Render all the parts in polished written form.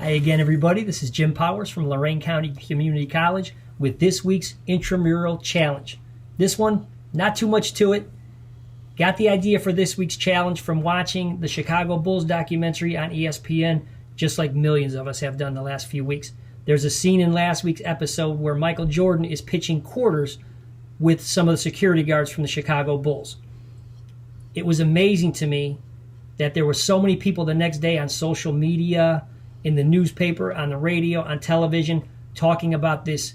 Hi again, everybody. This is Jim Powers from Lorain County Community College with this week's Intramural Challenge. This one, not too much to it. Got the idea for this week's challenge from watching the Chicago Bulls documentary on ESPN, just like millions of us have done the last few weeks. There's a scene in last week's episode where Michael Jordan is pitching quarters with some of the security guards from the Chicago Bulls. It was amazing to me that there were so many people the next day on social media, in the newspaper, on the radio, on television, talking about this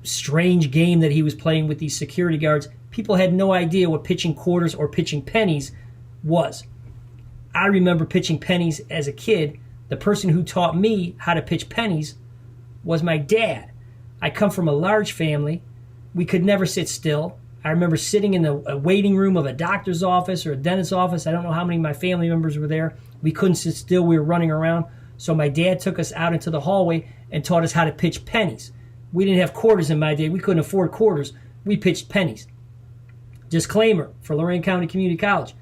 strange game that he was playing with these security guards. People had no idea what pitching quarters or pitching pennies was. I remember pitching pennies as a kid. The person who taught me how to pitch pennies was my dad. I come from a large family. We could never sit still. I remember sitting in a waiting room of a doctor's office or a dentist's office. I don't know how many of my family members were there. We couldn't sit still. We were running around. So my dad took us out into the hallway and taught us how to pitch pennies. We didn't have quarters in my day. We couldn't afford quarters. We pitched pennies. Disclaimer for Lorain County Community College.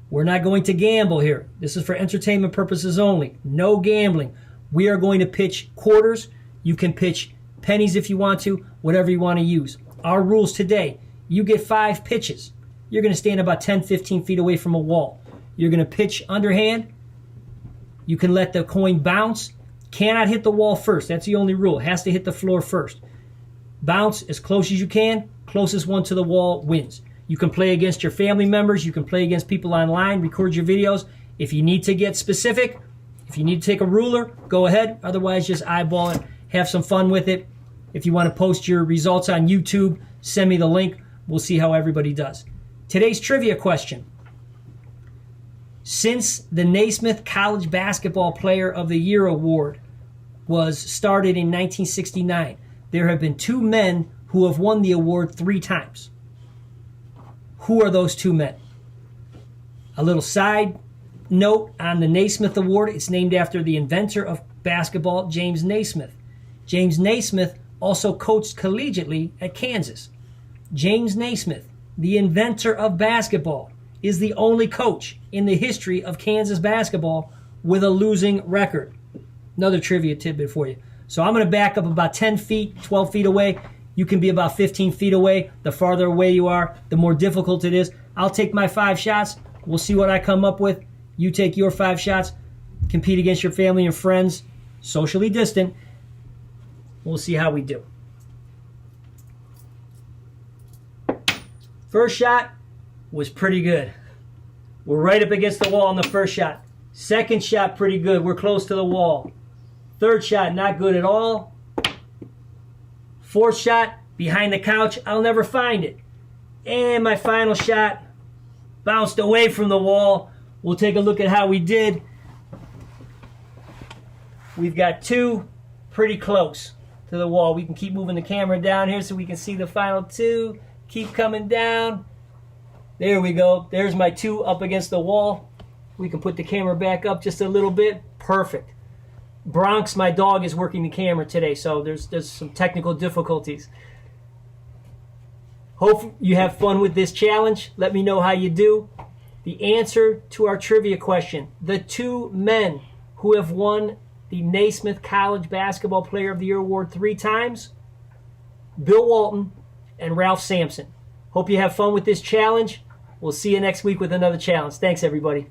We're not going to gamble here. This is for entertainment purposes only. No gambling. We are going to pitch quarters. You can pitch pennies if you want to, whatever you want to use. Our rules today, you get 5 pitches. You're going to stand about 10, 15 feet away from a wall. You're going to pitch underhand. You can let the coin bounce. Cannot hit the wall first. That's the only rule. It has to hit the floor first. Bounce as close as you can. Closest one to the wall wins. You can play against your family members. You can play against people online. Record your videos. If you need to get specific, if you need to take a ruler, go ahead. Otherwise, just eyeball it. Have some fun with it. If you want to post your results on YouTube, send me the link. We'll see how everybody does. Today's trivia question. Since the Naismith College Basketball Player of the Year Award was started in 1969, there have been 2 men who have won the award 3 times. Who are those 2 men? A little side note on the Naismith Award. It's named after the inventor of basketball, James Naismith. James Naismith also coached collegiately at Kansas. James Naismith, the inventor of basketball, is the only coach in the history of Kansas basketball with a losing record. Another trivia tidbit for you. So I'm going to back up about 10 feet, 12 feet away. You can be about 15 feet away. The farther away you are, the more difficult it is. I'll take my 5 shots. We'll see what I come up with. You take your 5 shots. Compete against your family and friends, socially distant. We'll see how we do. First shot was pretty good. We're right up against the wall on the first shot. Second shot, pretty good. We're close to the wall. Third shot, not good at all. Fourth shot, behind the couch. I'll never find it. And my final shot bounced away from the wall. We'll take a look at how we did. We've got 2 pretty close to the wall. We can keep moving the camera down here so we can see the final 2. Keep coming down. There we go. There's my 2 up against the wall. We can put the camera back up just a little bit. Perfect. Bronx, my dog, is working the camera today, so there's some technical difficulties. Hope you have fun with this challenge. Let me know how you do. The answer to our trivia question, the 2 men who have won the Naismith College Basketball Player of the Year Award 3 times, Bill Walton and Ralph Sampson. Hope you have fun with this challenge. We'll see you next week with another challenge. Thanks, everybody.